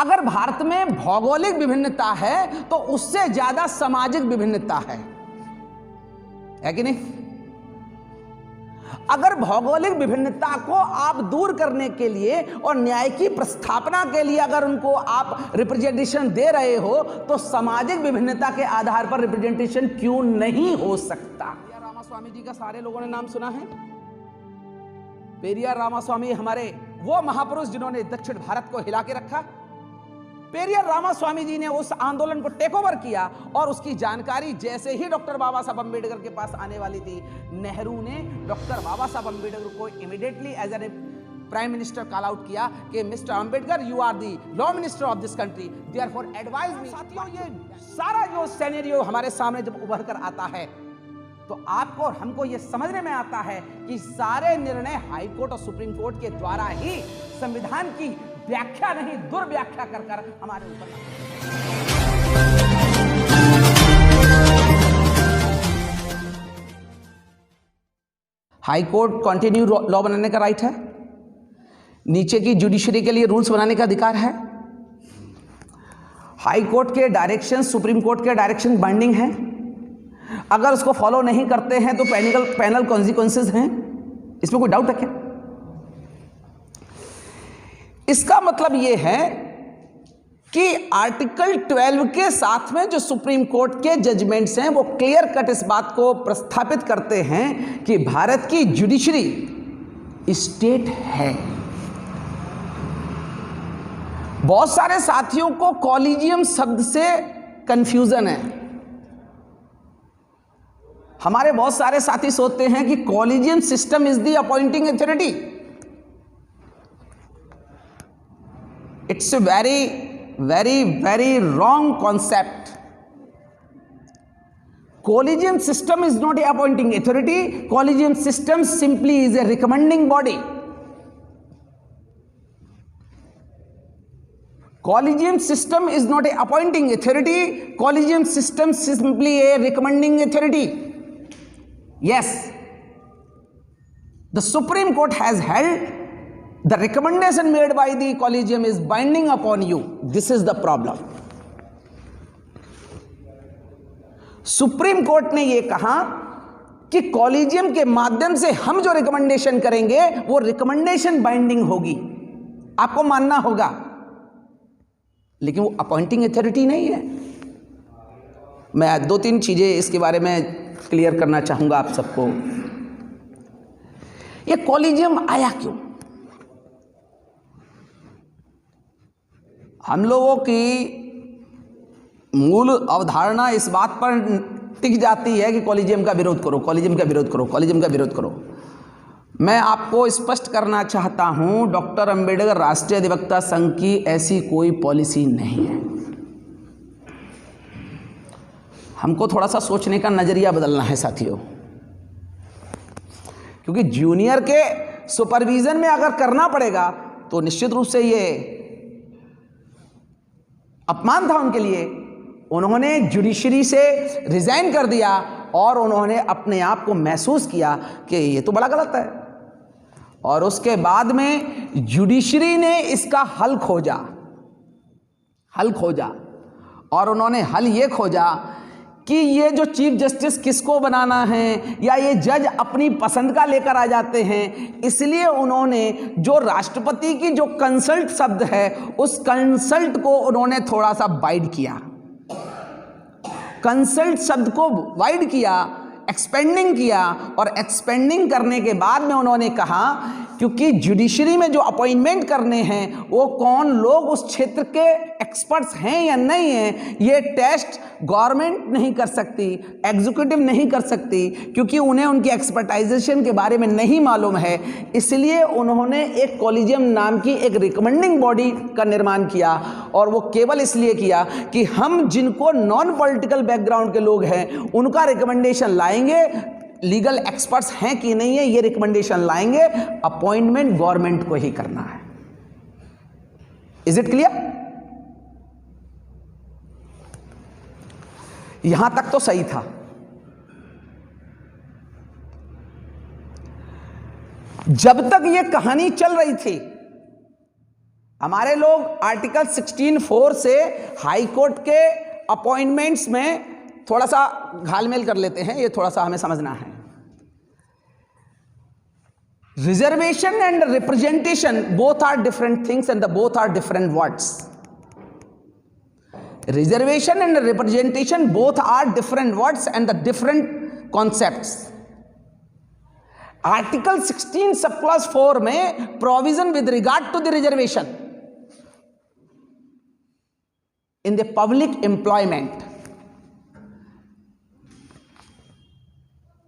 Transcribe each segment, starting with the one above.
अगर भारत में भौगोलिक विभिन्नता है तो उससे ज्यादा सामाजिक विभिन्नता है कि नहीं? अगर भौगोलिक विभिन्नता को आप दूर करने के लिए और न्याय की प्रस्थापना के लिए अगर उनको आप रिप्रेजेंटेशन दे रहे हो तो सामाजिक विभिन्नता के आधार पर रिप्रेजेंटेशन क्यों नहीं हो सकता? पेरियार रामास्वामी जी का सारे लोगों ने नाम सुना है। पेरियार रामास्वामी हमारे वो महापुरुष जिन्होंने दक्षिण भारत को हिला के रखा। पेरियार रामास्वामी जी ने उस आंदोलन को टेक ओवर किया और उसकी जानकारी जैसे ही डॉक्टर बाबा साहब अंबेडकर के पास आने वाली थी, नेहरू ने डॉक्टर बाबा साहब अंबेडकर को immediately as a prime minister call out किया कि mister Ambedkar, you are the law minister of this country, therefore advise me. साथियों, ये सारा जो सिनेरियो हमारे सामने जब उभर कर आता है तो आपको और हमको ये समझने में आता है कि सारे निर्णय हाई कोर्ट और सुप्रीम कोर्ट के द्वारा ही संविधान की व्याख्या नहीं दुर्व्याख्या कर हमारे ऊपर। हाई कोर्ट कंटिन्यू लॉ बनाने का राइट है, नीचे की जुडिशरी के लिए रूल्स बनाने का अधिकार है। हाई कोर्ट के डायरेक्शन सुप्रीम कोर्ट के डायरेक्शन बाइंडिंग है, अगर उसको फॉलो नहीं करते हैं तो पेनल कॉन्सिक्वेंसेस हैं। इसमें कोई डाउट है क्या? इसका मतलब यह है कि आर्टिकल 12 के साथ में जो सुप्रीम कोर्ट के जजमेंट्स हैं वो क्लियर कट इस बात को प्रस्थापित करते हैं कि भारत की जुडिशरी स्टेट है। बहुत सारे साथियों को कॉलेजियम शब्द से कंफ्यूजन है। हमारे बहुत सारे साथी सोचते हैं कि collegium system is the appointing authority. It's a very wrong concept. Collegium system is not a appointing authority. Collegium system simply is a recommending body. Collegium system is not a appointing authority. Collegium system simply a recommending authority. Yes, the Supreme Court has held the recommendation made by the collegium is binding upon you. This is the problem. Supreme court ने यह कहा कि collegium के माध्यम से हम जो recommendation करेंगे वो रिकमेंडेशन बाइंडिंग होगी, आपको मानना होगा, लेकिन वो अपॉइंटिंग अथॉरिटी नहीं है। मैं 2-3 चीजें इसके बारे में क्लियर करना चाहूंगा आप सबको। ये कॉलेजियम आया क्यों? हम लोगों की मूल अवधारणा इस बात पर टिक जाती है कि कॉलेजियम का विरोध करो, कॉलेजियम का विरोध करो, कॉलेजियम का विरोध करो। मैं आपको स्पष्ट करना चाहता हूं, डॉक्टर अंबेडकर राष्ट्रीय अधिवक्ता संघ की ऐसी कोई पॉलिसी नहीं है। हमको थोड़ा सा सोचने का नजरिया बदलना है साथियों, क्योंकि जूनियर के सुपरविजन में अगर करना पड़ेगा तो निश्चित रूप से ये अपमान था उनके लिए। उन्होंने जुडिशरी से रिजाइन कर दिया और उन्होंने अपने आप को महसूस किया कि ये तो बड़ा गलत है, और उसके बाद में जुडिशरी ने इसका हल खोजा और उन्होंने हल ये खोजा कि ये जो चीफ जस्टिस किसको बनाना है या ये जज अपनी पसंद का लेकर आ जाते हैं, इसलिए उन्होंने जो राष्ट्रपति की जो कंसल्ट शब्द है उस कंसल्ट को उन्होंने थोड़ा सा वाइड किया, कंसल्ट शब्द को वाइड किया, एक्सपेंडिंग किया, और एक्सपेंडिंग करने के बाद में उन्होंने कहा क्योंकि जुडिशरी में जो अपॉइंटमेंट करने हैं वो कौन लोग उस क्षेत्र के एक्सपर्ट्स हैं या नहीं हैं, ये टेस्ट गवर्नमेंट नहीं कर सकती, एग्जीक्यूटिव नहीं कर सकती, क्योंकि उन्हें उनकी एक्सपर्टाइजेशन के बारे में नहीं मालूम है। इसलिए उन्होंने एक कॉलेजियम नाम की एक रिकमेंडिंग बॉडी का निर्माण किया, और वो केवल इसलिए किया कि हम जिनको नॉन पॉलिटिकल बैकग्राउंड के लोग हैं उनका रिकमेंडेशन लाएंगे, लीगल एक्सपर्ट्स हैं कि नहीं है ये रिकमेंडेशन लाएंगे, अपॉइंटमेंट गवर्नमेंट को ही करना है। Is it clear? यहां तक तो सही था। जब तक ये कहानी चल रही थी हमारे लोग आर्टिकल 16(4) से हाई कोर्ट के अपॉइंटमेंट्स में थोड़ा सा घालमेल कर लेते हैं, ये थोड़ा सा हमें समझना है। Reservation and representation both are different things and the both are different words. Reservation and representation both are different words and the different concepts. Article 16 sub clause 4 में provision with regard to the reservation in the public employment.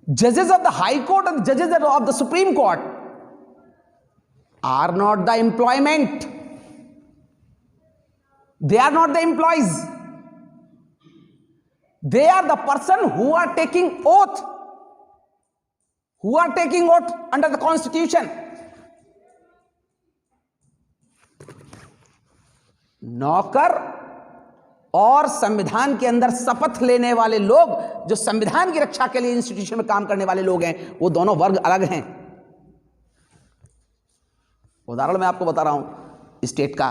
Judges of the High Court and judges of the Supreme Court are not the employment. They are not the employees. They are the person who are taking oath, who are taking oath under the Constitution. नौकर और संविधान के अंदर शपथ लेने वाले लोग, जो संविधान की रक्षा के लिए इंस्टीट्यूशन में काम करने वाले लोग हैं, वो दोनों वर्ग अलग हैं। उदाहरण मैं आपको बता रहा हूं स्टेट का।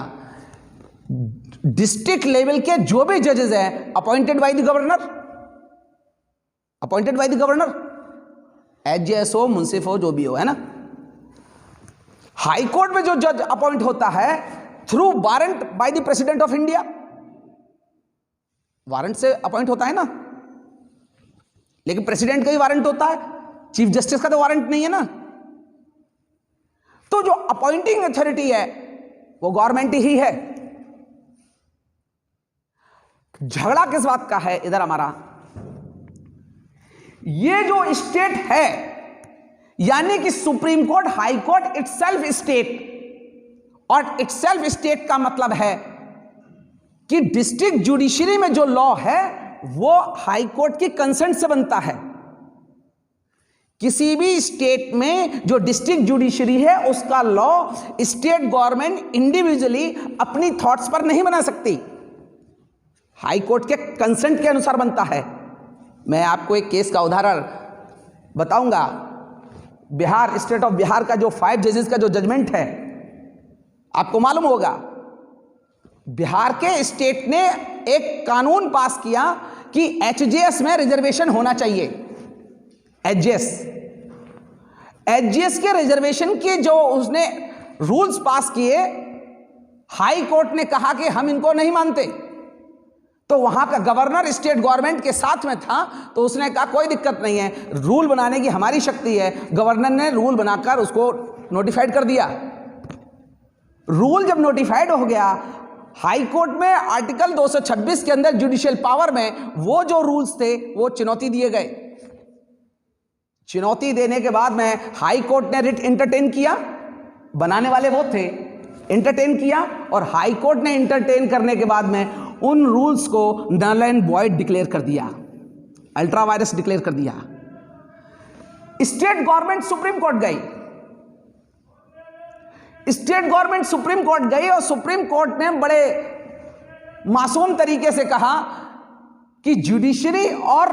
डिस्ट्रिक्ट लेवल के जो भी जजेस हैं appointed by the governor, appointed by the governor, HGS हो, मुंसिफ हो, जो भी हो, है ना। हाई कोर्ट में जो जज अपॉइंट होता है through warrant by the president of India, warrant से अपॉइंट होता है ना, लेकिन प्रेसिडेंट का ही वारंट होता है, चीफ जस्टिस का तो वारंट नहीं है ना। तो जो अपॉइंटिंग अथॉरिटी है वो गवर्नमेंट ही है। झगड़ा किस बात का है इधर हमारा, ये जो स्टेट है यानी कि supreme court, high court itself state, और इटसेल्फ स्टेट का मतलब है कि डिस्ट्रिक्ट जुडिशरी में जो लॉ है वो हाई कोर्ट की कंसेंट से बनता है। किसी भी स्टेट में जो डिस्ट्रिक्ट जुडिशरी है उसका लॉ स्टेट गवर्नमेंट इंडिविजुअली अपनी थॉट्स पर नहीं बना सकती, हाई कोर्ट के कंसेंट के अनुसार बनता है। मैं आपको एक केस का उदाहरण बताऊंगा। बिहार, स्टेट ऑफ बिहार का जो 5 जजेस का जो जजमेंट है, आपको मालूम होगा बिहार के स्टेट ने एक कानून पास किया कि एचजीएस में रिजर्वेशन होना चाहिए। एचजीएस के रिजर्वेशन के जो उसने रूल्स पास किए, हाई कोर्ट ने कहा कि हम इनको नहीं मानते। तो वहां का गवर्नर स्टेट गवर्नमेंट के साथ में था, तो उसने कहा कोई दिक्कत नहीं है, रूल बनाने की हमारी शक्ति है। गवर्नर ने रूल बनाकर उसको नोटिफाइड कर दिया। रूल जब नोटिफाइड हो गया, हाई कोर्ट में आर्टिकल 226 के अंदर जुडिशियल पावर में वो जो रूल्स थे वो चुनौती दिए गए। चुनौती देने के बाद में हाई कोर्ट ने रिट एंटरटेन किया, बनाने वाले वो थे, एंटरटेन किया, और हाई कोर्ट ने एंटरटेन करने के बाद में उन रूल्स को नल एंड वॉइड डिक्लेयर कर दिया, अल्ट्रा वायरस डिक्लेयर कर दिया। स्टेट गवर्नमेंट सुप्रीम कोर्ट गई, स्टेट गवर्नमेंट सुप्रीम कोर्ट गई और सुप्रीम कोर्ट ने बड़े मासूम तरीके से कहा कि जुडिशरी और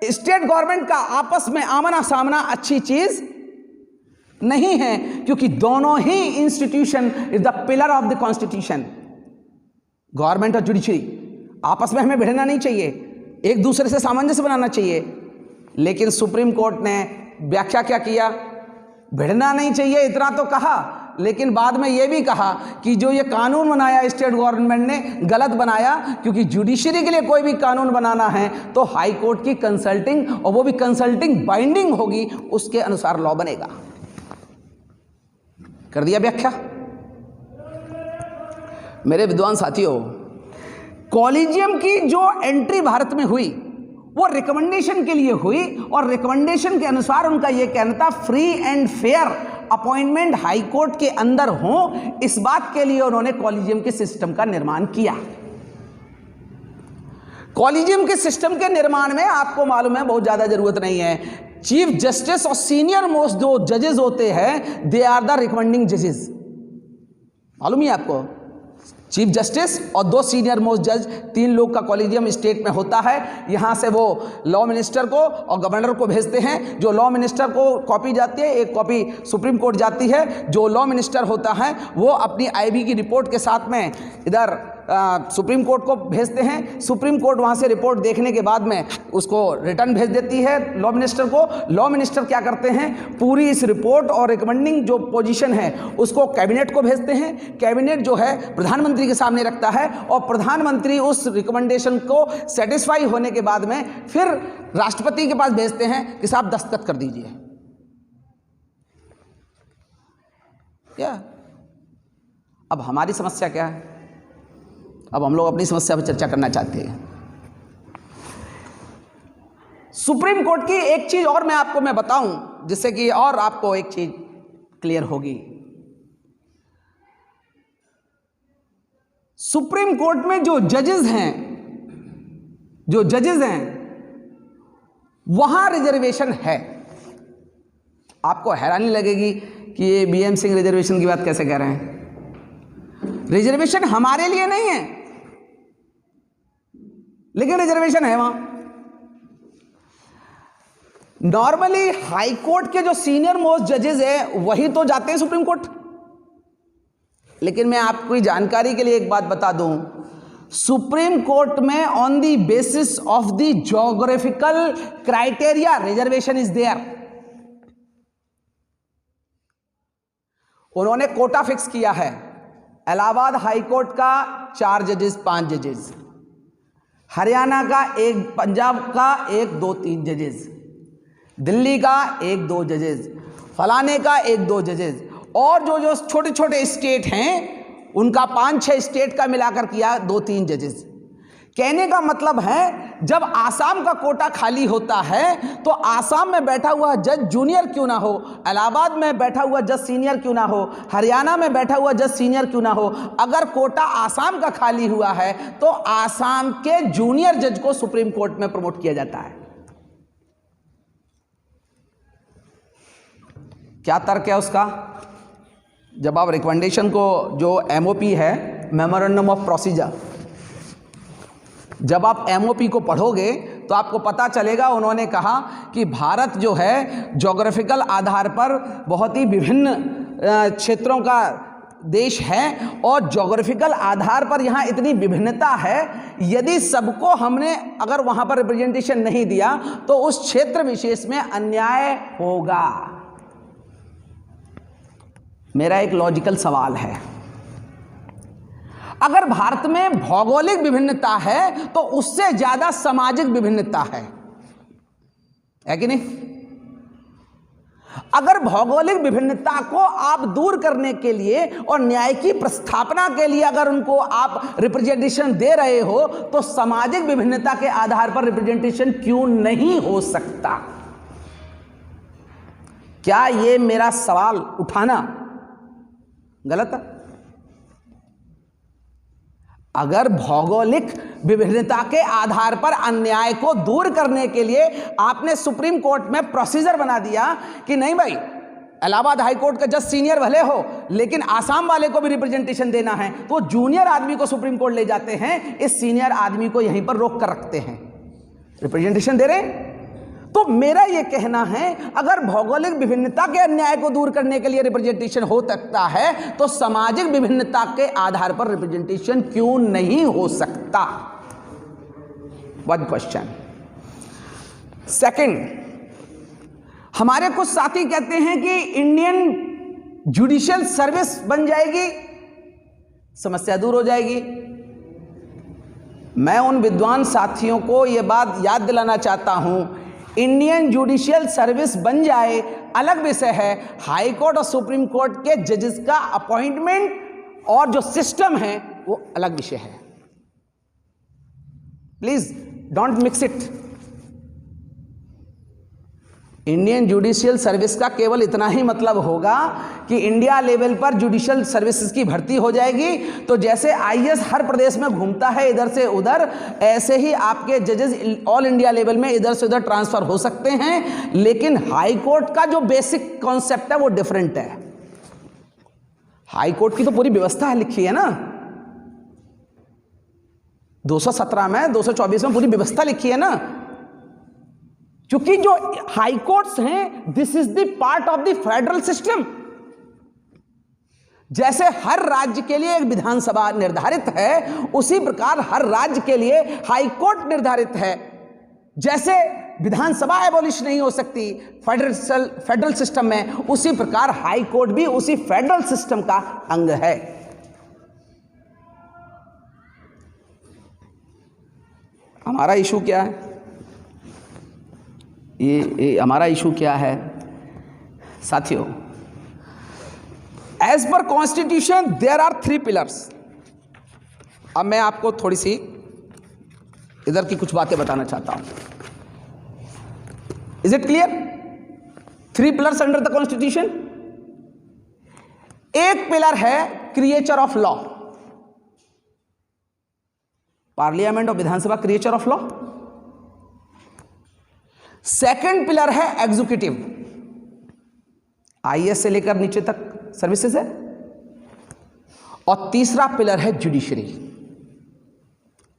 स्टेट गवर्नमेंट का आपस में आमना सामना अच्छी चीज नहीं है, क्योंकि दोनों ही institution is the pillar of the constitution. Government और जुडिशरी आपस में हमें भिड़ना नहीं चाहिए, एक दूसरे से सामंजस्य बनाना चाहिए। लेकिन सुप्रीम कोर्ट ने व्याख्या क्या किया, भिड़ना नहीं चाहिए इतना तो कहा, लेकिन बाद में यह भी कहा कि जो ये कानून बनाया स्टेट गवर्नमेंट ने गलत बनाया, क्योंकि जुडिशरी के लिए कोई भी कानून बनाना है तो हाई कोर्ट की कंसल्टिंग, और वो भी कंसल्टिंग बाइंडिंग होगी, उसके अनुसार लॉ बनेगा। कर दिया व्याख्या। मेरे विद्वान साथियों, कॉलेजियम की जो एंट्री भारत में हुई वो रिकमेंडेशन के लिए हुई, और रिकमेंडेशन के अनुसार उनका यह कहना था free and fair appointment high court के अंदर हो। इस बात के लिए उन्होंने कॉलेजियम के सिस्टम का निर्माण किया। कॉलेजियम के सिस्टम के निर्माण में आपको मालूम है बहुत ज्यादा जरूरत नहीं है। चीफ जस्टिस और सीनियर मोस्ट जो जजेस होते हैं, दे आर द रिकमेंडिंग जजेस। मालूम ही आपको, चीफ जस्टिस और 2 सीनियर मोस्ट जज, 3 लोग का कॉलेजियम स्टेट में होता है। यहाँ से वो लॉ मिनिस्टर को और गवर्नर को भेजते हैं। जो लॉ मिनिस्टर को कॉपी जाती है, एक कॉपी सुप्रीम कोर्ट जाती है। जो लॉ मिनिस्टर होता है वो अपनी आईबी की रिपोर्ट के साथ में इधर सुप्रीम कोर्ट को भेजते हैं। सुप्रीम कोर्ट वहाँ से रिपोर्ट देखने के बाद में उसको रिटर्न भेज देती है लॉ मिनिस्टर को। लॉ मिनिस्टर क्या करते हैं, पूरी इस रिपोर्ट और रिकमेंडिंग जो पोजीशन है उसको कैबिनेट को भेजते हैं। कैबिनेट जो है प्रधानमंत्री के सामने रखता है और प्रधानमंत्री उस रिकमेंडेशन को सेटिस्फाई होने के बाद में फिर राष्ट्रपति के पास भेजते हैं कि साहब दस्तखत कर दीजिए। क्या अब हमारी समस्या क्या है? अब हम लोग अपनी समस्या पर चर्चा करना चाहते हैं। सुप्रीम कोर्ट की एक चीज और मैं बताऊं जिससे कि और आपको एक चीज क्लियर होगी। सुप्रीम कोर्ट में जो जजेस हैं वहां रिजर्वेशन है। आपको हैरानी लगेगी कि ये बीएम सिंह रिजर्वेशन की बात कैसे कह रहे हैं। रिजर्वेशन हमारे लिए नहीं है, लेकिन रिजर्वेशन है वहां। नॉर्मली हाई कोर्ट के जो सीनियर मोस्ट जजेस हैं वही तो जाते हैं सुप्रीम कोर्ट। लेकिन मैं आपको जानकारी के लिए एक बात बता दूं, सुप्रीम कोर्ट में on the basis of the geographical criteria reservation is there. उन्होंने कोटा फिक्स किया है। इलाहाबाद हाई कोर्ट का 4 जजेस 5 जजेस, हरियाणा का 1, पंजाब का 1 2 3 जजेस, दिल्ली का 1 2 जजेस, फलाने का 1 2 जजेस, और जो छोटे छोटे स्टेट हैं उनका 5-6 स्टेट का मिलाकर किया 2 3 जजेस। कहने का मतलब है जब आसाम का कोटा खाली होता है तो आसाम में बैठा हुआ जज जूनियर क्यों ना हो, इलाहाबाद में बैठा हुआ जज सीनियर क्यों ना हो, हरियाणा में बैठा हुआ जज सीनियर क्यों ना हो, अगर कोटा आसाम का खाली हुआ है तो आसाम के जूनियर जज को सुप्रीम कोर्ट में प्रमोट किया जाता है। क्या तर्क है उसका? जब आप रिकमेंडेशन को, जो एमओपी है, मेमोरेंडम ऑफ प्रोसीजर, जब आप एमओपी को पढ़ोगे तो आपको पता चलेगा उन्होंने कहा कि भारत जो है ज्योग्राफिकल आधार पर बहुत ही विभिन्न क्षेत्रों का देश है और ज्योग्राफिकल आधार पर यहाँ इतनी विभिन्नता है, यदि सबको हमने अगर वहाँ पर रिप्रेजेंटेशन नहीं दिया तो उस क्षेत्र विशेष में अन्याय होगा। मेरा एक लॉजिकल सवाल है, अगर भारत में भौगोलिक विभिन्नता है तो उससे ज्यादा सामाजिक विभिन्नता है कि नहीं? अगर भौगोलिक विभिन्नता को आप दूर करने के लिए और न्याय की प्रस्थापना के लिए अगर उनको आप रिप्रेजेंटेशन दे रहे हो तो सामाजिक विभिन्नता के आधार पर रिप्रेजेंटेशन क्यों नहीं हो सकता? क्या यह मेरा सवाल उठाना गलत है? अगर भौगोलिक विभिन्नता के आधार पर अन्याय को दूर करने के लिए आपने सुप्रीम कोर्ट में प्रोसीजर बना दिया कि नहीं भाई, इलाहाबाद हाई कोर्ट का जज सीनियर भले हो लेकिन आसाम वाले को भी रिप्रेजेंटेशन देना है, तो जूनियर आदमी को सुप्रीम कोर्ट ले जाते हैं, इस सीनियर आदमी को यहीं पर रोक कर रखते हैं, रिप्रेजेंटेशन दे रहे हैं। तो मेरा यह कहना है अगर भौगोलिक विभिन्नता के अन्याय को दूर करने के लिए रिप्रेजेंटेशन हो सकता है तो सामाजिक विभिन्नता के आधार पर रिप्रेजेंटेशन क्यों नहीं हो सकता? One question. सेकंड, हमारे कुछ साथी कहते हैं कि इंडियन जुडिशियल सर्विस बन जाएगी, समस्या दूर हो जाएगी। मैं उन विद्वान साथियों को यह बात याद दिलाना चाहता हूं, इंडियन जुडिशियल सर्विस बन जाए अलग विषय है, हाई कोर्ट और सुप्रीम कोर्ट के जजेस का अपॉइंटमेंट और जो सिस्टम है वो अलग विषय है। Please don't mix it. Indian judicial service का केवल इतना ही मतलब होगा कि इंडिया लेवल पर जुडिशियल सर्विसेज की भर्ती हो जाएगी, तो जैसे आईएएस हर प्रदेश में घूमता है इधर से उधर, ऐसे ही आपके जजेस ऑल इंडिया लेवल में इधर से उधर ट्रांसफर हो सकते हैं। लेकिन हाई कोर्ट का जो बेसिक कॉन्सेप्ट है वो डिफरेंट है। हाई कोर्ट की तो पूरी व्यवस्था है, लिखी है ना, 217 में 224 में पूरी व्यवस्था लिखी है ना, क्योंकि जो हाई कोर्ट्स हैं this is the part of the federal system. जैसे हर राज्य के लिए एक विधानसभा निर्धारित है, उसी प्रकार हर राज्य के लिए हाई कोर्ट निर्धारित है। जैसे विधानसभा एबॉलिश नहीं हो सकती फेडरल सिस्टम में, उसी प्रकार हाई कोर्ट भी उसी फेडरल सिस्टम का अंग है। हमारा इशू क्या है? ये हमारा इशू क्या है साथियों? As per constitution there are 3 pillars. अब मैं आपको थोड़ी सी इधर की कुछ बातें बताना चाहता हूं। Is it clear? 3 pillars under the constitution. एक पिलर है क्रिएचर ऑफ लॉ, पार्लियामेंट और Vidhan Sabha creature of law. Second pillar है एग्जीक्यूटिव, आईएएस से लेकर नीचे तक सर्विसेज है। और तीसरा पिलर है judiciary,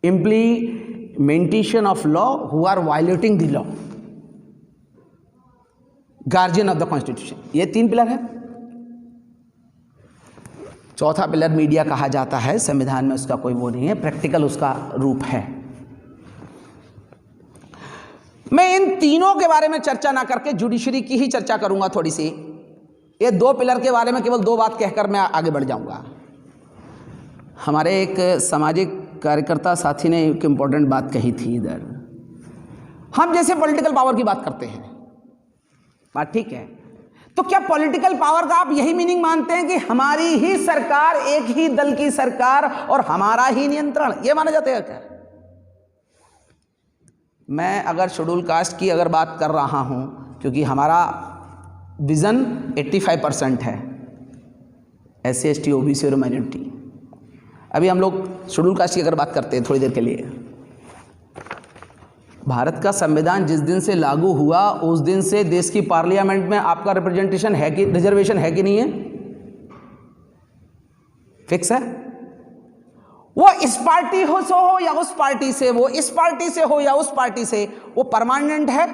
implementation of law who are violating the law, guardian of the constitution. ये 3 पिलर है। चौथा पिलर मीडिया कहा जाता है, संविधान में उसका कोई वो नहीं है, प्रैक्टिकल उसका रूप है। मैं इन तीनों के बारे में चर्चा ना करके जुडिशरी की ही चर्चा करूंगा थोड़ी सी। ये 2 पिलर के बारे में केवल 2 बात कहकर मैं आगे बढ़ जाऊंगा। हमारे एक सामाजिक कार्यकर्ता साथी ने एक इंपॉर्टेंट बात कही थी इधर, हम जैसे पॉलिटिकल पावर की बात करते हैं, बात ठीक है, तो क्या पॉलिटिकल पावर का आप यही मीनिंग मानते हैं कि हमारी ही सरकार, एक ही दल की सरकार और हमारा ही नियंत्रण, ये माना जाता है क्या? मैं अगर शेड्यूल कास्ट की अगर बात कर रहा हूं, क्योंकि हमारा विजन 85% है SC ST OBC और माइनॉरिटी। अभी हम लोग शेड्यूल कास्ट की अगर बात करते हैं थोड़ी देर के लिए, भारत का संविधान जिस दिन से लागू हुआ उस दिन से देश की पार्लियामेंट में आपका रिप्रेजेंटेशन है कि रिजर्वेशन है कि नहीं है? फिक्स है। वो इस पार्टी से हो या उस पार्टी से, वो इस पार्टी से हो या उस पार्टी से, वो परमानेंट है।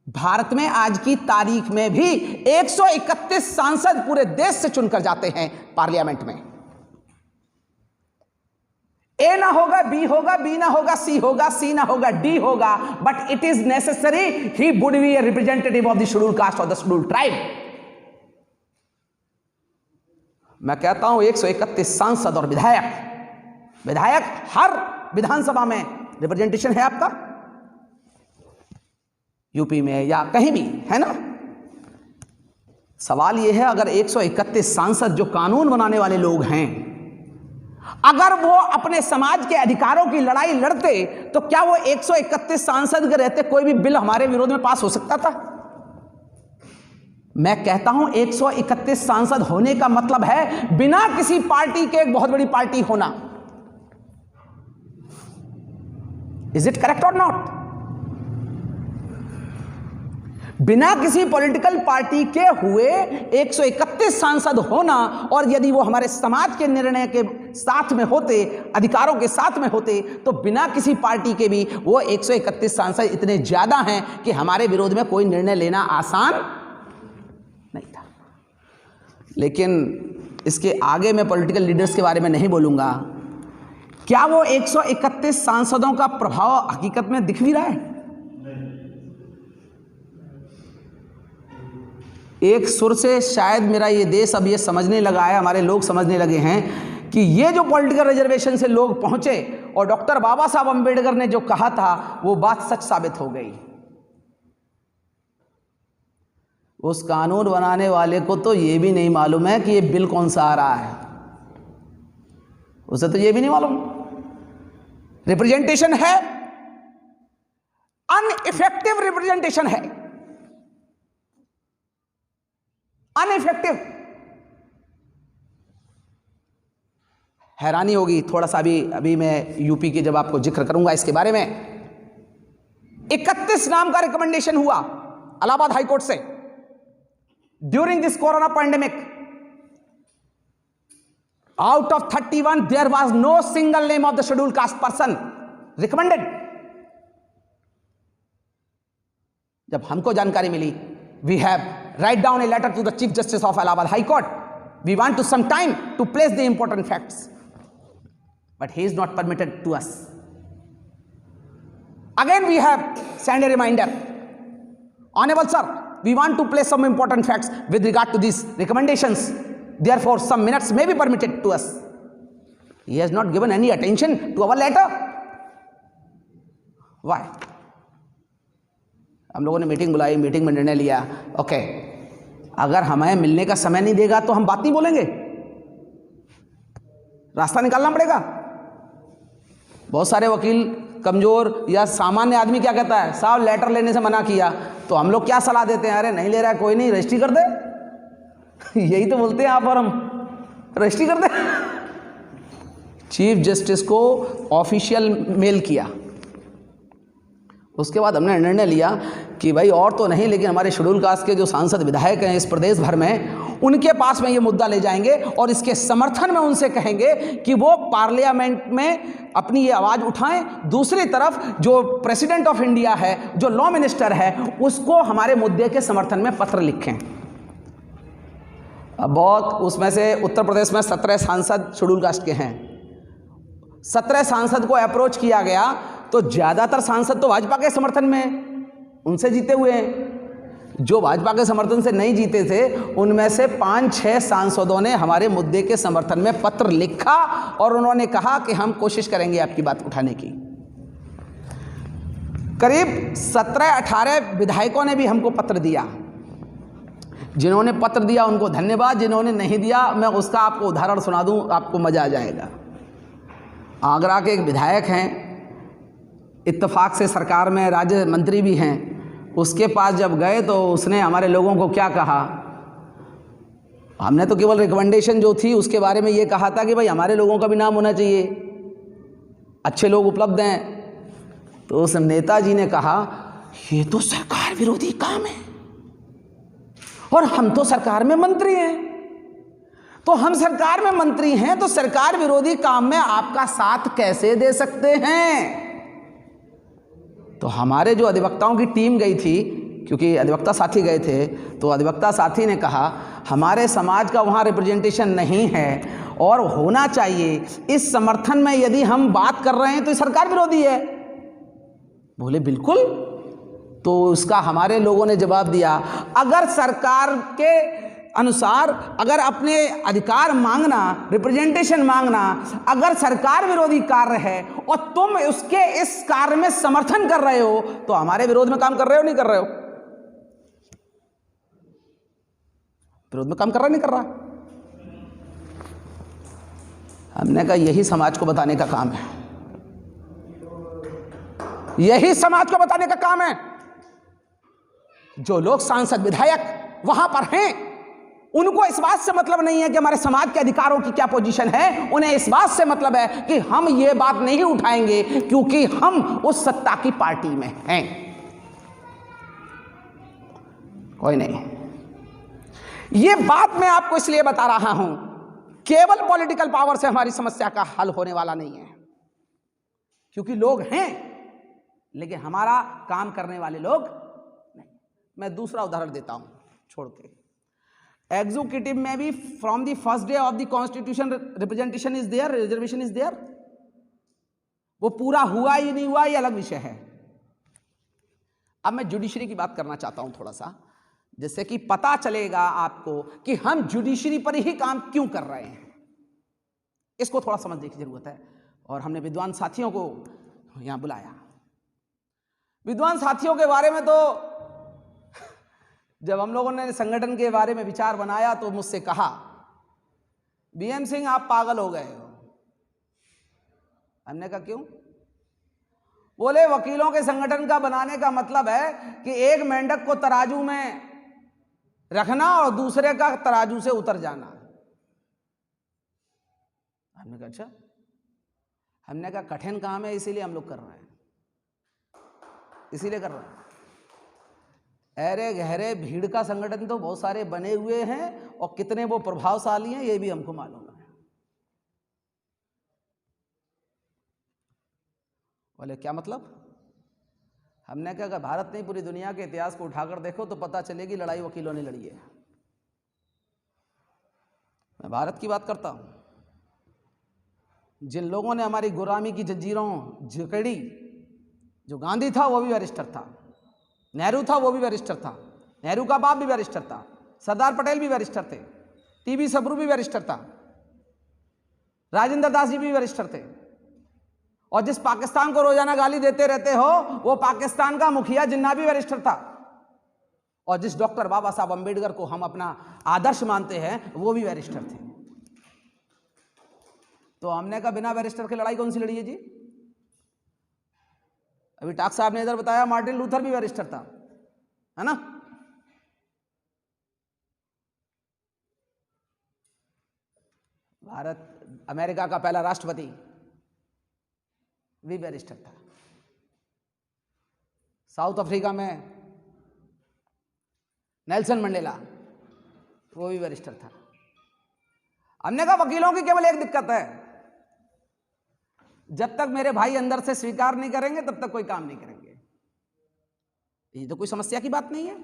भारत में आज की तारीख में भी 131 सांसद पूरे देश से चुनकर जाते हैं पार्लियामेंट में। ए ना होगा, बी होगा, बी ना होगा, सी होगा, सी ना होगा, डी होगा, but it is necessary he would be a representative of the schedule caste और द शेड्यूल ट्राइब। मैं कहता हूं 131 सांसद और विधायक हर विधानसभा में रिप्रेजेंटेशन है आपका, यूपी में या कहीं भी, है ना? सवाल यह है, अगर 131 सांसद जो कानून बनाने वाले लोग हैं, अगर वो अपने समाज के अधिकारों की लड़ाई लड़ते, तो क्या वो 131 सांसद के रहते कोई भी बिल हमारे विरोध में पास हो सकता था? मैं कहता हूं 131 सांसद होने का मतलब है बिना किसी पार्टी के एक बहुत बड़ी पार्टी होना। इज इट करेक्ट और नॉट? बिना किसी पॉलिटिकल पार्टी के हुए 131 सांसद होना, और यदि वो हमारे समाज के निर्णय के साथ में होते, अधिकारों के साथ में होते, तो बिना किसी पार्टी के भी वो 131 सांसद इतने ज्यादा हैं कि हमारे विरोध में कोई निर्णय लेना आसान नहीं था। लेकिन इसके आगे मैं पॉलिटिकल लीडर्स के बारे में नहीं बोलूंगा। क्या वो 131 सांसदों का प्रभाव हकीकत में दिख भी रहा है? एक सुर से शायद मेरा ये देश अब ये समझने लगा है, हमारे लोग समझने लगे हैं कि ये जो पॉलिटिकल रिजर्वेशन से लोग पहुंचे और डॉक्टर बाबा साहब अंबेडकर ने जो कहा था वो बात सच साबित हो गई। उस कानून बनाने वाले को तो ये भी नहीं मालूम है कि ये बिल कौन सा आ रहा है, उसे तो ये भी नहीं मालूम। रिप्रेजेंटेशन है, अनइफेक्टिव रिप्रेजेंटेशन है, अनइफेक्टिव। हैरानी होगी थोड़ा सा, अभी मैं यूपी के जब आपको जिक्र करूंगा इसके बारे में, 31 नाम का रिकमेंडेशन हुआ इलाहाबाद हाईकोर्ट से during this corona pandemic. Out of 31, there was no single name of the scheduled caste person recommended. जब हमको जानकारी मिली, we have write down a letter to the Chief Justice of Allahabad High Court. We want to some time to place the important facts, but he is not permitted to us. Again, we have sent a reminder. Honorable sir, we want to place some important facts with regard to these recommendations. Therefore, some minutes may be permitted to us. He has not given any attention to our letter. Why? हम लोगों ने meeting बुलाई, meeting में निर्णय लिया, okay, अगर हमें मिलने का समय नहीं देगा तो हम बात नहीं बोलेंगे, रास्ता निकालना पड़ेगा। बहुत सारे वकील कमजोर या सामान्य आदमी क्या कहता है, साहब लेटर लेने से मना किया, तो हम लोग क्या सलाह देते हैं, अरे नहीं ले रहा है कोई नहीं, रजिस्ट्री कर दे। यही तो बोलते हैं आप और हम, रजिस्ट्री कर दे। चीफ जस्टिस को ऑफिशियल मेल किया, उसके बाद हमने निर्णय लिया कि भाई और तो नहीं, लेकिन हमारे शेड्यूल कास्ट के जो सांसद विधायक हैं इस प्रदेश भर में, उनके पास में ये मुद्दा ले जाएंगे और इसके समर्थन में उनसे कहेंगे कि वो पार्लियामेंट में अपनी ये आवाज़ उठाएं। दूसरी तरफ जो प्रेसिडेंट ऑफ इंडिया है, जो लॉ मिनिस्टर है, उसको हमारे मुद्दे के समर्थन में पत्र लिखें। अब बहुत उसमें से उत्तर प्रदेश में 17 सांसद शेड्यूल कास्ट के हैं, 17 सांसद को अप्रोच किया गया तो ज़्यादातर सांसद तो भाजपा के समर्थन में उनसे जीते हुए हैं। जो भाजपा के समर्थन से नहीं जीते थे उनमें से 5-6 सांसदों ने हमारे मुद्दे के समर्थन में पत्र लिखा और उन्होंने कहा कि हम कोशिश करेंगे आपकी बात उठाने की। करीब 17-18 विधायकों ने भी हमको पत्र दिया। जिन्होंने पत्र दिया उनको धन्यवाद, जिन्होंने नहीं दिया मैं उसका आपको उदाहरण सुना दूं, आपको मज़ा आ जाएगा। आगरा के एक विधायक हैं, इत्तेफाक से सरकार में राज्य मंत्री भी हैं, उसके पास जब गए तो उसने हमारे लोगों को क्या कहा, हमने तो केवल रिकमेंडेशन जो थी उसके बारे में ये कहा था कि भाई हमारे लोगों का भी नाम होना चाहिए, अच्छे लोग उपलब्ध हैं। तो उस नेताजी ने कहा ये तो सरकार विरोधी काम है और हम तो सरकार में मंत्री हैं, तो हम सरकार में मंत्री हैं तो सरकार विरोधी काम में आपका साथ कैसे दे सकते हैं। तो हमारे जो अधिवक्ताओं की टीम गई थी, क्योंकि अधिवक्ता साथी गए थे, तो अधिवक्ता साथी ने कहा हमारे समाज का वहाँ रिप्रेजेंटेशन नहीं है और होना चाहिए, इस समर्थन में यदि हम बात कर रहे हैं तो ये सरकार विरोधी है। बोले बिल्कुल। तो उसका हमारे लोगों ने जवाब दिया, अगर सरकार के अनुसार अगर अपने अधिकार मांगना, रिप्रेजेंटेशन मांगना अगर सरकार विरोधी कार्य है और तुम उसके इस कार्य में समर्थन कर रहे हो तो हमारे विरोध में काम कर रहे हो नहीं कर रहे हो? विरोध में काम कर रहा नहीं कर रहा? हमने कहा यही समाज को बताने का काम है, यही समाज को बताने का काम है। जो लोग सांसद विधायक वहां पर हैं उनको इस बात से मतलब नहीं है कि हमारे समाज के अधिकारों की क्या पोजीशन है, उन्हें इस बात से मतलब है कि हम ये बात नहीं उठाएंगे क्योंकि हम उस सत्ता की पार्टी में हैं। कोई नहीं, ये बात मैं आपको इसलिए बता रहा हूं, केवल पॉलिटिकल पावर से हमारी समस्या का हल होने वाला नहीं है, क्योंकि लोग हैं लेकिन हमारा काम करने वाले लोग नहीं। मैं दूसरा उदाहरण देता हूं छोड़ के। एग्जीक्यूटिव में भी from the first day of the constitution representation is there, reservation is there. वो पूरा हुआ ही नहीं हुआ ये अलग विषय है। अब मैं जुडिशरी की बात करना चाहता हूं थोड़ा सा, जिससे कि पता चलेगा आपको कि हम जुडिशरी पर ही काम क्यों कर रहे हैं। इसको थोड़ा समझने की जरूरत है और हमने विद्वान साथियों को यहां बुलाया। विद्वान साथियों के बारे में तो जब हम लोगों ने संगठन के बारे में विचार बनाया तो मुझसे कहा बीएम सिंह आप पागल हो गए हो। हमने कहा क्यों? बोले वकीलों के संगठन का बनाने का मतलब है कि एक मेंढक को तराजू में रखना और दूसरे का तराजू से उतर जाना। हमने कहा अच्छा। हमने कहा कठिन काम है इसीलिए हम लोग कर रहे हैं, इसीलिए कर रहे हैं। अरे गहरे भीड़ का संगठन तो बहुत सारे बने हुए हैं और कितने वो प्रभावशाली हैं ये भी हमको मालूम है। बोले क्या मतलब? हमने कहा अगर भारत नहीं पूरी दुनिया के इतिहास को उठाकर देखो तो पता चलेगी लड़ाई वकीलों ने लड़ी है। मैं भारत की बात करता हूं। जिन लोगों ने हमारी गुलामी की जंजीरों जकड़ी, जो गांधी था वो भी बैरिस्टर था, नेहरू था वो भी बैरिस्टर था, नेहरू का बाप भी बैरिस्टर था, सरदार पटेल भी बैरिस्टर थे, टीबी सबरू भी बैरिस्टर था, राजेंद्र दास जी भी बैरिस्टर थे। और जिस पाकिस्तान को रोजाना गाली देते रहते हो वो पाकिस्तान का मुखिया जिन्ना भी बैरिस्टर था। और जिस डॉक्टर बाबा साहब अंबेडकर को हम अपना आदर्श मानते हैं वो भी बैरिस्टर थे। तो हमने कहा बिना बैरिस्टर की लड़ाई कौन सी लड़ी है जी? अभी टाक साहब ने इधर बताया मार्टिन लूथर भी बैरिस्टर था, है ना? भारत अमेरिका का पहला राष्ट्रपति भी बैरिस्टर था। साउथ अफ्रीका में नेल्सन मंडेला वो भी बैरिस्टर था। हमने कहा वकीलों की केवल एक दिक्कत है, जब तक मेरे भाई अंदर से स्वीकार नहीं करेंगे तब तक कोई काम नहीं करेंगे। ये तो कोई समस्या की बात नहीं है।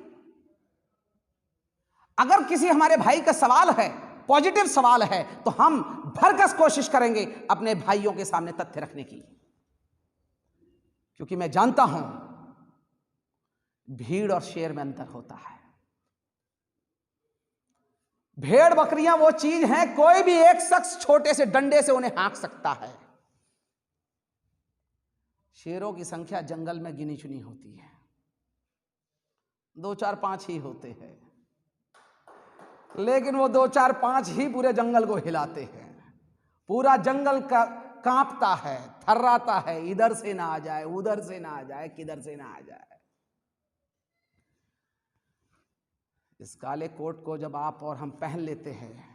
अगर किसी हमारे भाई का सवाल है, पॉजिटिव सवाल है, तो हम भरकस कोशिश करेंगे अपने भाइयों के सामने तथ्य रखने की, क्योंकि मैं जानता हूं भीड़ और शेर में अंतर होता है। भेड़ बकरियां वो चीज हैं, कोई भी एक शख्स छोटे से डंडे से उन्हें हाँक सकता है। शेरों की संख्या जंगल में गिनी चुनी होती है, 2 4 5 ही होते हैं, लेकिन वो 2 4 5 ही पूरे जंगल को हिलाते हैं। पूरा जंगल का कांपता है, थर्राता है, इधर से ना आ जाए, उधर से ना आ जाए, किधर से ना आ जाए। इस काले कोट को जब आप और हम पहन लेते हैं,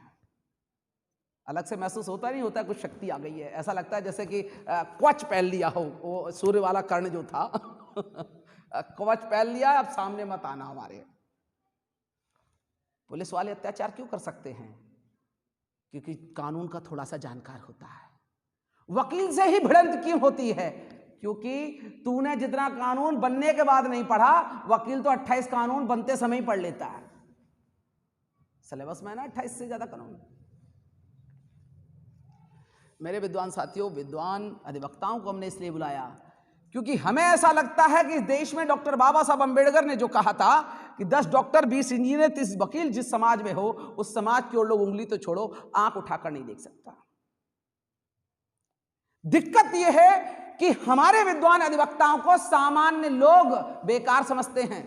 अलग से महसूस होता नहीं होता कुछ शक्ति आ गई है। ऐसा लगता है जैसे कि कवच पहन लिया हो, वो सूर्य वाला कर्ण जो था कवच पहन लिया, अब सामने मत आना हमारे। पुलिस वाले अत्याचार क्यों कर सकते हैं? क्योंकि कानून का थोड़ा सा जानकार होता है। वकील से ही भिड़ंत क्यों होती है? क्योंकि तूने जितना कानून बनने के बाद नहीं पढ़ा, वकील तो 28 कानून बनते समय ही पढ़ लेता है। सिलेबस में ना 28 से ज्यादा कानून। मेरे विद्वान साथियों, विद्वान अधिवक्ताओं को हमने इसलिए बुलाया क्योंकि हमें ऐसा लगता है कि इस देश में डॉक्टर बाबा साहब अंबेडकर ने जो कहा था कि 10 डॉक्टर 20 इंजीनियर 30 वकील जिस समाज में हो, उस समाज की ओर लोग उंगली तो छोड़ो, आंख उठाकर नहीं देख सकता। दिक्कत यह है कि हमारे विद्वान अधिवक्ताओं को सामान्य लोग बेकार समझते हैं,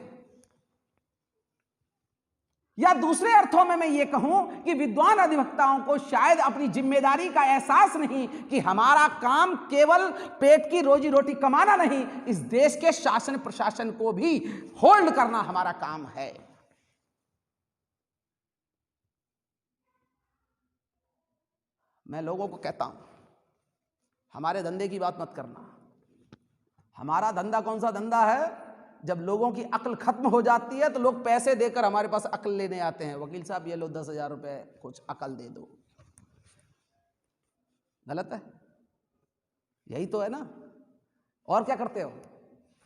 या दूसरे अर्थों में मैं ये कहूं कि विद्वान अधिवक्ताओं को शायद अपनी जिम्मेदारी का एहसास नहीं कि हमारा काम केवल पेट की रोजी रोटी कमाना नहीं, इस देश के शासन प्रशासन को भी होल्ड करना हमारा काम है। मैं लोगों को कहता हूं, हमारे धंधे की बात मत करना। हमारा धंधा कौन सा धंधा है? जब लोगों की अक्ल खत्म हो जाती है तो लोग पैसे देकर हमारे पास अक्ल लेने आते हैं। वकील साहब ये लो 10,000 रुपए, कुछ अक्ल दे दो। गलत है? यही तो है ना। और क्या करते हो?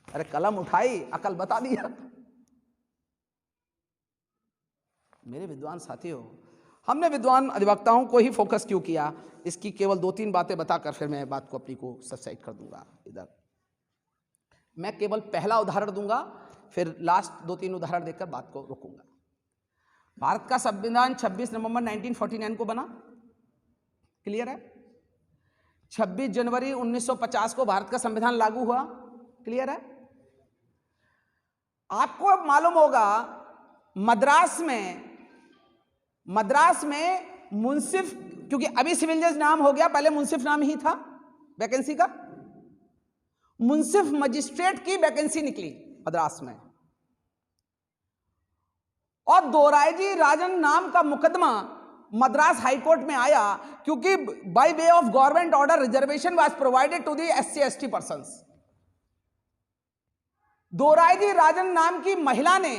अरे कलम उठाई, अक्ल बता दिया। मेरे विद्वान साथियों, हमने विद्वान अधिवक्ताओं को ही फोकस क्यों किया, इसकी केवल 2-3 बातें बताकर फिर मैं बात को अपनी को सब्साइड कर दूंगा। इधर मैं केवल पहला उदाहरण दूंगा, फिर लास्ट 2-3 उदाहरण देकर बात को रोकूंगा। भारत का संविधान 26 नवंबर 1949 को बना, क्लियर है? 26 जनवरी 1950 को भारत का संविधान लागू हुआ, क्लियर है? आपको मालूम होगा मद्रास में मुंसिफ, क्योंकि अभी सिविल जज नाम हो गया, पहले मुंसिफ नाम ही था वैकेंसी का, मुंसिफ मजिस्ट्रेट की वैकेंसी निकली मद्रास में। और दोरायजी राजन नाम का मुकदमा मद्रास हाईकोर्ट में आया क्योंकि by way of government order reservation was provided to the SC/ST persons. Dorairajan नाम की महिला ने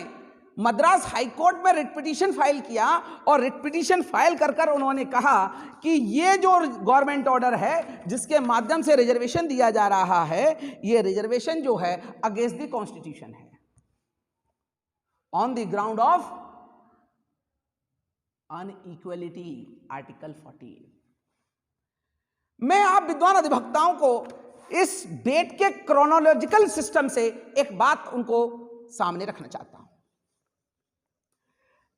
मद्रास हाई कोर्ट में रिट पिटीशन फाइल किया और रिट पिटीशन फाइल कर कर उन्होंने कहा कि ये जो गवर्नमेंट ऑर्डर है जिसके माध्यम से रिजर्वेशन दिया जा रहा है, ये रिजर्वेशन जो है अगेंस्ट द कॉन्स्टिट्यूशन है, on the ground of inequality, article 14। मैं आप विद्वान अधिवक्ताओं को इस डेट के क्रोनोलॉजिकल सिस्टम से एक बात उनको सामने रखना चाहता हूं।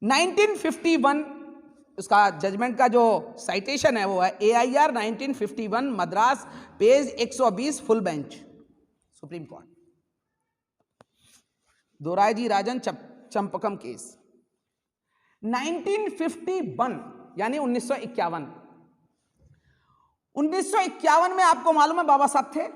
1951 उसका जजमेंट का जो साइटेशन है वो है AIR 1951 Madras page 120 full bench Supreme Court, Dorairajan Champakam case 1951 यानी 1951 में आपको मालूम है बाबा साहब थे।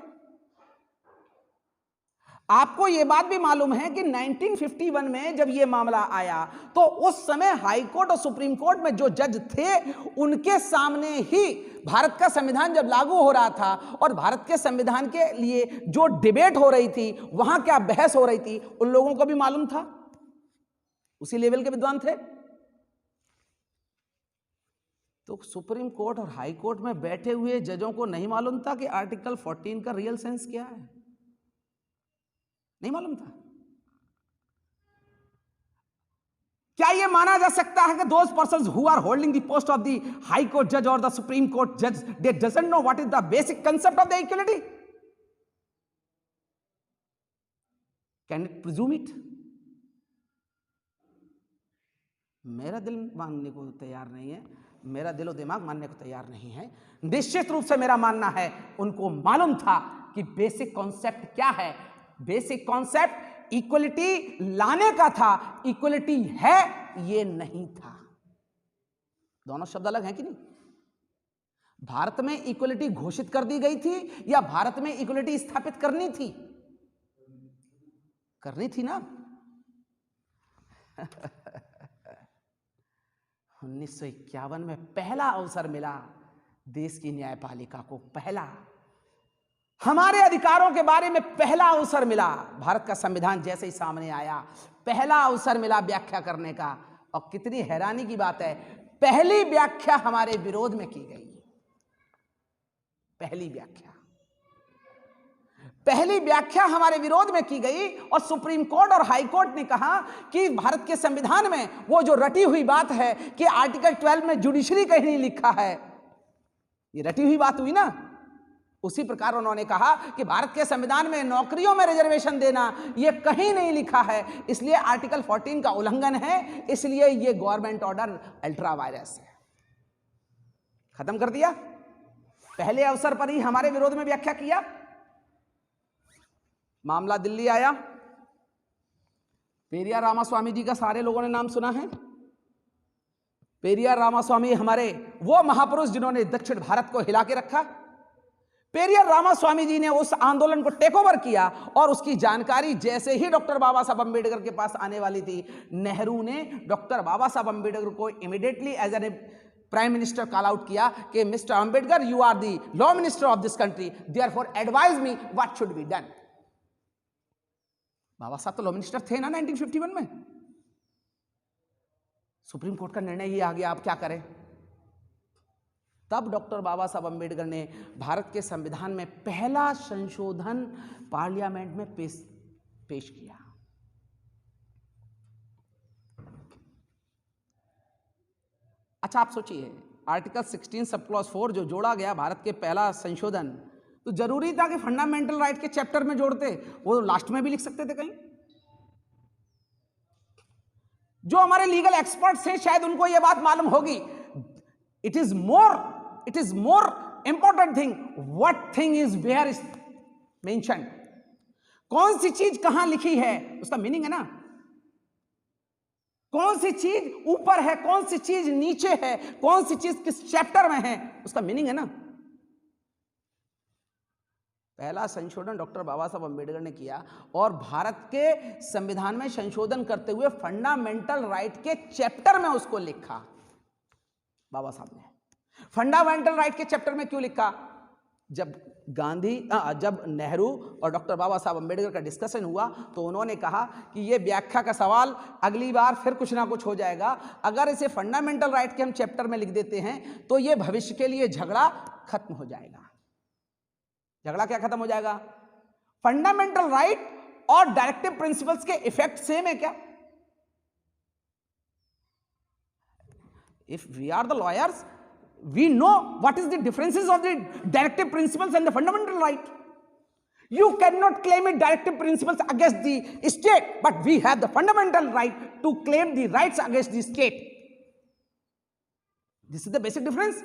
आपको यह बात भी मालूम है कि 1951 में जब यह मामला आया तो उस समय हाई कोर्ट और सुप्रीम कोर्ट में जो जज थे उनके सामने ही भारत का संविधान जब लागू हो रहा था और भारत के संविधान के लिए जो डिबेट हो रही थी, वहां क्या बहस हो रही थी, उन लोगों को भी मालूम था, उसी लेवल के विद्वान थे। तो सुप्रीम कोर्ट और हाई कोर्ट में बैठे हुए जजों को नहीं मालूम था कि आर्टिकल 14 का रियल सेंस क्या है, नहीं मालूम था। क्या यह माना जा सकता है कि those persons who are holding the post of the high court जज और द सुप्रीम कोर्ट जज they doesn't know what is the basic concept of the equality? Can it presume it? मेरा दिल मानने को तैयार नहीं है, मेरा दिलो दिमाग मानने को तैयार नहीं है। निश्चित रूप से मेरा मानना है उनको मालूम था कि बेसिक कॉन्सेप्ट क्या है। बेसिक कॉन्सेप्ट इक्वलिटी लाने का था, इक्वलिटी है ये नहीं था। दोनों शब्द अलग हैं कि नहीं? भारत में इक्वलिटी घोषित कर दी गई थी या भारत में इक्वलिटी स्थापित करनी थी? करनी थी ना। 1951 में पहला अवसर मिला देश की न्यायपालिका को, पहला हमारे अधिकारों के बारे में पहला अवसर मिला। भारत का संविधान जैसे ही सामने आया पहला अवसर मिला व्याख्या करने का। और कितनी हैरानी की बात है, पहली व्याख्या हमारे विरोध में की गई। पहली व्याख्या हमारे विरोध में की गई और सुप्रीम कोर्ट और हाई कोर्ट ने कहा कि भारत के संविधान में वो जो रटी हुई बात है कि आर्टिकल 12 में जुडिशरी कहीं नहीं लिखा है, ये रटी हुई बात हुई ना। उसी प्रकार उन्होंने कहा कि भारत के संविधान में नौकरियों में रिजर्वेशन देना ये कहीं नहीं लिखा है, इसलिए आर्टिकल 14 का उल्लंघन है, इसलिए ये गवर्नमेंट ऑर्डर अल्ट्रा वायरस है। खत्म कर दिया। पहले अवसर पर ही हमारे विरोध में व्याख्या किया। मामला दिल्ली आया। पेरियार रामास्वामी जी का सारे लोगों ने नाम सुना है। पेरियार रामास्वामी हमारे वो महापुरुष जिन्होंने दक्षिण भारत को हिला के रखा। पेरियार रामास्वामी जी ने उस आंदोलन को टेक ओवर किया और उसकी जानकारी जैसे ही डॉक्टर बाबा साहब अंबेडकर के पास आने वाली थी, नेहरू ने डॉक्टर बाबा साहब अंबेडकर को immediately as an prime minister call out किया कि mister Ambedkar, you are the law minister of this country, therefore advise me what should be done. Baba Sahab तो लॉ मिनिस्टर थे ना 1951 में। सुप्रीम कोर्ट का निर्णय ही आ गया, आप क्या करें। तब डॉक्टर बाबा साहब अंबेडकर ने भारत के संविधान में पहला संशोधन पार्लियामेंट में पेश किया। अच्छा, आप सोचिए, आर्टिकल 16 सब क्लॉज 4 जो जोड़ा गया भारत के पहला संशोधन, तो जरूरी था कि फंडामेंटल राइट के चैप्टर में जोड़ते, वो लास्ट में भी लिख सकते थे कहीं। जो हमारे लीगल एक्सपर्ट्स हैं शायद उनको यह बात मालूम होगी। It is more important thing what thing is where is mentioned. कौन सी चीज कहां लिखी है उसका मीनिंग है ना। कौन सी चीज ऊपर है, कौन सी चीज नीचे है, कौन सी चीज किस चैप्टर में है, उसका मीनिंग है ना। पहला संशोधन डॉक्टर बाबा साहब अंबेडकर ने किया और भारत के संविधान में संशोधन करते हुए फंडामेंटल राइट के चैप्टर में उसको लिखा बाबा साहब ने। फंडामेंटल राइट के चैप्टर में क्यों लिखा? जब नेहरू और डॉक्टर बाबा साहब अम्बेडकर का डिस्कशन हुआ तो उन्होंने कहा कि ये व्याख्या का सवाल अगली बार फिर कुछ ना कुछ हो जाएगा, अगर इसे फंडामेंटल राइट के हम चैप्टर में लिख देते हैं तो ये भविष्य के लिए झगड़ा खत्म हो जाएगा। झगड़ा क्या खत्म हो जाएगा? फंडामेंटल राइट और डायरेक्टिव प्रिंसिपल्स के इफेक्ट सेम है क्या? If we are the lawyers, we know what is the differences of the directive principles and the fundamental right. You cannot claim it directive principles against the state, but we have the fundamental right to claim the rights against the state. This is the basic difference.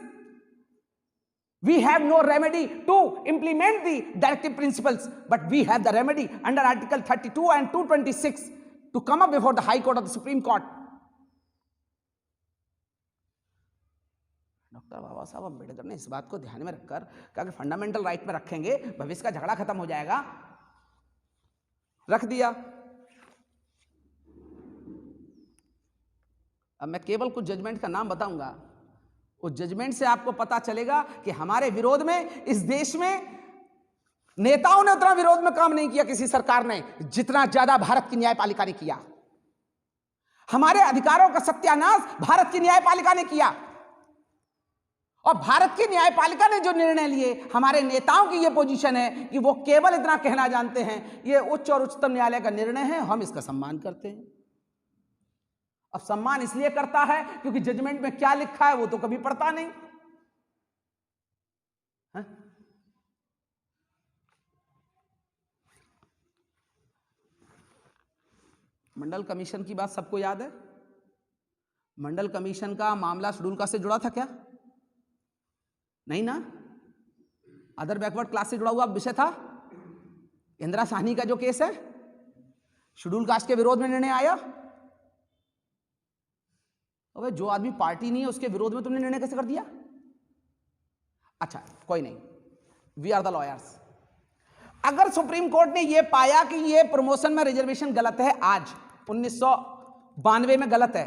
We have no remedy to implement the directive principles, but we have the remedy under Article 32 and 226 to come up before the High Court of the Supreme Court. Doctor Baba Sahab Ambedkar ने इस बात को ध्यान में रखकर कहा कि fundamental right में रखेंगे भविष्य का झगड़ा खत्म हो जाएगा, रख दिया। अब मैं केवल कुछ जजमेंट का नाम बताऊंगा, उस जजमेंट से आपको पता चलेगा कि हमारे विरोध में इस देश में नेताओं ने उतना विरोध में काम नहीं किया किसी सरकार ने जितना ज्यादा भारत की न्यायपालिका ने किया। हमारे अधिकारों का सत्यानाश भारत की न्यायपालिका ने किया और भारत की न्यायपालिका ने जो निर्णय लिए, हमारे नेताओं की यह पोजीशन है कि वो केवल इतना कहना जानते हैं ये उच्च और उच्चतम न्यायालय का निर्णय है, हम इसका सम्मान करते हैं। अब सम्मान इसलिए करता है क्योंकि जजमेंट में क्या लिखा है वो तो कभी पढ़ता नहीं है? मंडल कमीशन की बात सबको याद है। मंडल कमीशन का मामला शेड्यूल कास्ट से जुड़ा था क्या? नहीं ना। अदर बैकवर्ड क्लास से जुड़ा हुआ विषय था। इंदिरा साहनी का जो केस है, शेड्यूल कास्ट के विरोध में निर्णय आया। अबे जो आदमी पार्टी नहीं है उसके विरोध में तुमने निर्णय कैसे कर दिया? अच्छा कोई नहीं, वी आर द लॉयर्स। अगर सुप्रीम कोर्ट ने यह पाया कि यह प्रमोशन में रिजर्वेशन गलत है, आज 1992 में गलत है,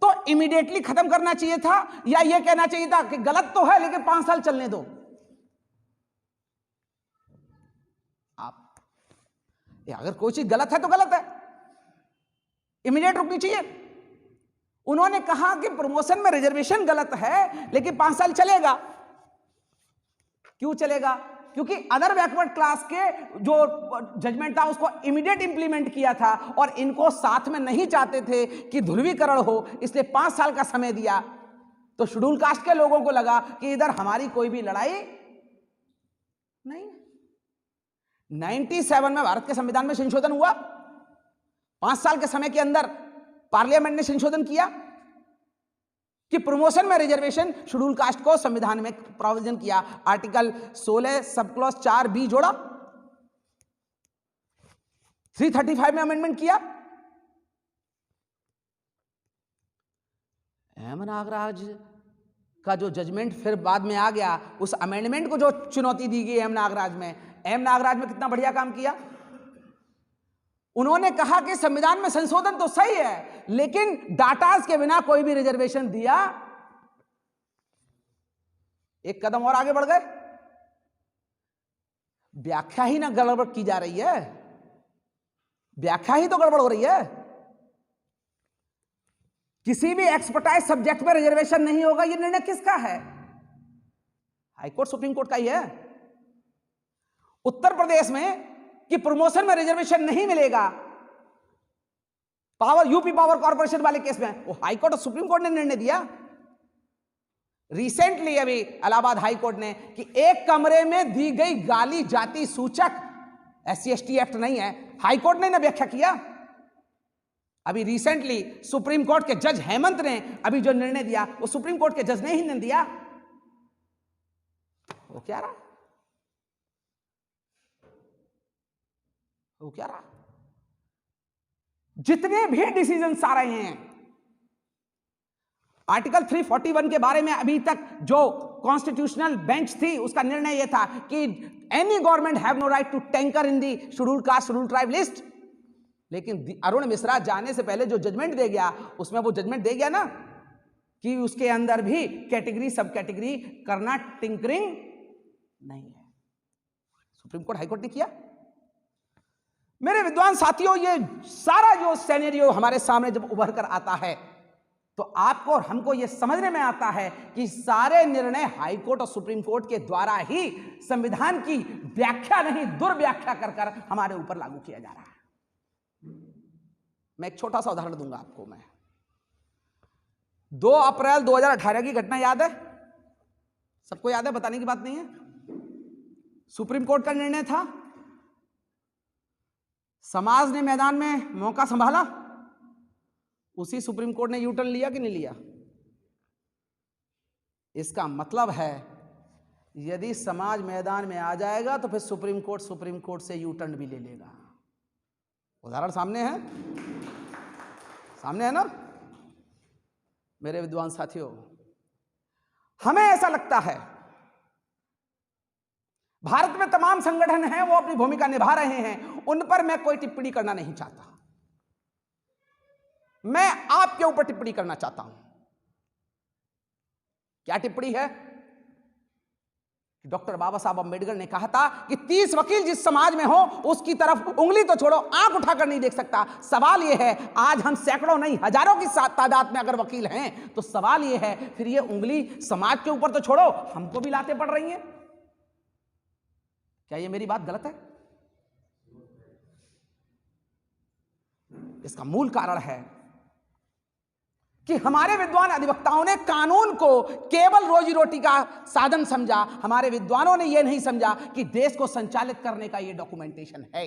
तो इमीडिएटली खत्म करना चाहिए था या यह कहना चाहिए था कि गलत तो है लेकिन 5 साल चलने दो? आप अगर कोई चीज गलत है तो गलत है, इमीडिएट रुकनी चाहिए। उन्होंने कहा कि प्रमोशन में रिजर्वेशन गलत है लेकिन 5 साल चलेगा। क्यों चलेगा? क्योंकि अदर बैकवर्ड क्लास के जो जजमेंट था उसको इमीडिएट इंप्लीमेंट किया था और इनको साथ में नहीं चाहते थे कि ध्रुवीकरण हो, इसलिए 5 साल का समय दिया। तो शेड्यूल कास्ट के लोगों को लगा कि इधर हमारी कोई भी लड़ाई नहीं। 97 में भारत के संविधान में संशोधन हुआ, 5 साल के समय के अंदर पार्लियामेंट ने संशोधन किया कि प्रमोशन में रिजर्वेशन शेड्यूल कास्ट को संविधान में प्रावधान किया। आर्टिकल 16 सब क्लॉज 4B जोड़ा, 335 में अमेंडमेंट किया। एम नागराज का जो जजमेंट फिर बाद में आ गया, उस अमेंडमेंट को जो चुनौती दी गई एम नागराज में कितना बढ़िया काम किया। उन्होंने कहा कि संविधान में संशोधन तो सही है लेकिन डाटास के बिना कोई भी रिजर्वेशन दिया। एक कदम और आगे बढ़ गए। व्याख्या ही ना गड़बड़ की जा रही है, व्याख्या ही तो गड़बड़ हो रही है। किसी भी एक्सपर्टाइज सब्जेक्ट में रिजर्वेशन नहीं होगा, यह निर्णय किसका है? हाईकोर्ट सुप्रीम कोर्ट का ही है। उत्तर प्रदेश में कि प्रमोशन में रिजर्वेशन नहीं मिलेगा, यूपी पावर कॉर्पोरेशन वाले केस में वो हाई कोर्ट और सुप्रीम कोर्ट ने निर्णय दिया। रिसेंटली अभी इलाहाबाद हाई कोर्ट ने कि एक कमरे में दी गई गाली जाति सूचक SC/ST एक्ट नहीं है, हाई कोर्ट ने व्याख्या किया। अभी रिसेंटली सुप्रीम कोर्ट के जज हेमंत ने अभी जो निर्णय दिया वो सुप्रीम कोर्ट के जज ने ही दिया। वो क्या रहा? वो क्या रहा? जितने भी डिसीजंस आ रहे हैं, आर्टिकल 341 के बारे में अभी तक जो कॉन्स्टिट्यूशनल बेंच थी उसका निर्णय यह था कि any government have no right to tinker in the schedule caste schedule tribe list. लेकिन अरुण मिश्रा जाने से पहले जो जजमेंट दे गया उसमें वो जजमेंट दे गया ना कि उसके अंदर भी कैटेगरी सब कैटेगरी करना टिंकरिंग नहीं है। सुप्रीम कोर्ट हाईकोर्ट ने किया। मेरे विद्वान साथियों, ये सारा जो सिनेरियो हमारे सामने जब उभर कर आता है तो आपको और हमको ये समझने में आता है कि सारे निर्णय हाईकोर्ट और सुप्रीम कोर्ट के द्वारा ही संविधान की व्याख्या नहीं दुर्व्याख्या कर कर हमारे ऊपर लागू किया जा रहा है। मैं एक छोटा सा उदाहरण दूंगा आपको। मैं 2 अप्रैल 2018 की घटना याद है? सबको याद है, बताने की बात नहीं है। सुप्रीम कोर्ट का निर्णय था, समाज ने मैदान में मौका संभाला, उसी सुप्रीम कोर्ट ने यू टर्न लिया कि नहीं लिया? इसका मतलब है यदि समाज मैदान में आ जाएगा तो फिर सुप्रीम कोर्ट से यू टर्न भी ले लेगा। उदाहरण सामने है, सामने है ना मेरे विद्वान साथियों। हमें ऐसा लगता है भारत में तमाम संगठन हैं, वो अपनी भूमिका निभा रहे हैं, उन पर मैं कोई टिप्पणी करना नहीं चाहता। मैं आपके ऊपर टिप्पणी करना चाहता हूं। क्या टिप्पणी है? डॉक्टर बाबा साहब अंबेडकर ने कहा था कि 30 वकील जिस समाज में हो उसकी तरफ उंगली तो छोड़ो, आंख उठाकर नहीं देख सकता। सवाल यह है, आज हम सैकड़ों नहीं हजारों की तादाद में अगर वकील हैं तो सवाल यह है, फिर ये उंगली समाज के ऊपर तो छोड़ो, हमको भी लाते पड़ रही हैं। क्या ये मेरी बात गलत है? इसका मूल कारण है कि हमारे विद्वान अधिवक्ताओं ने कानून को केवल रोजी रोटी का साधन समझा। हमारे विद्वानों ने यह नहीं समझा कि देश को संचालित करने का यह डॉक्यूमेंटेशन है।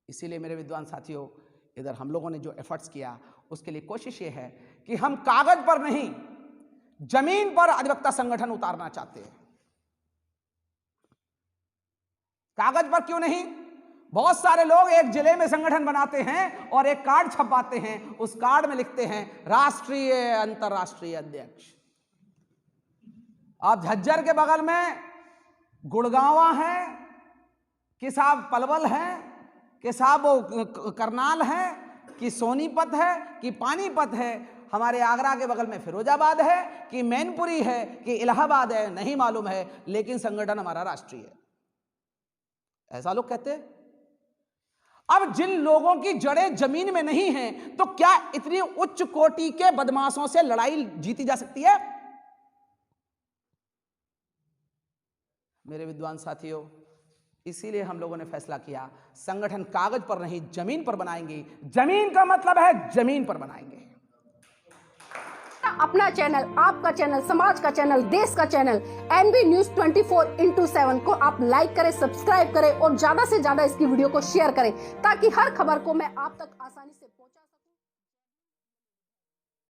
इसीलिए मेरे विद्वान साथियों, इधर हम लोगों ने जो एफर्ट्स किया उसके लिए कोशिश यह है कि हम कागज पर नहीं जमीन पर अधिवक्ता संगठन उतारना चाहते हैं। कागज पर क्यों नहीं? बहुत सारे लोग एक जिले में संगठन बनाते हैं और एक कार्ड छपवाते हैं, उस कार्ड में लिखते हैं राष्ट्रीय अंतरराष्ट्रीय अध्यक्ष। आप झज्जर के बगल में गुड़गांवा है कि साहब पलवल है कि साहब वो करनाल है कि सोनीपत है कि पानीपत है, हमारे आगरा के बगल में फिरोजाबाद है कि मैनपुरी है कि इलाहाबाद है, नहीं मालूम है, लेकिन संगठन हमारा राष्ट्रीय है, ऐसा लोग कहते हैं। अब जिन लोगों की जड़ें जमीन में नहीं हैं, तो क्या इतनी उच्च कोटि के बदमाशों से लड़ाई जीती जा सकती है? मेरे विद्वान साथियों, इसीलिए हम लोगों ने फैसला किया संगठन कागज पर नहीं जमीन पर बनाएंगे। जमीन का मतलब है जमीन पर बनाएंगे। अपना चैनल, आपका चैनल, समाज का चैनल, देश का चैनल एनबी न्यूज 24/7 को आप लाइक करें, सब्सक्राइब करें और ज्यादा से ज्यादा इसकी वीडियो को शेयर करें ताकि हर खबर को मैं आप तक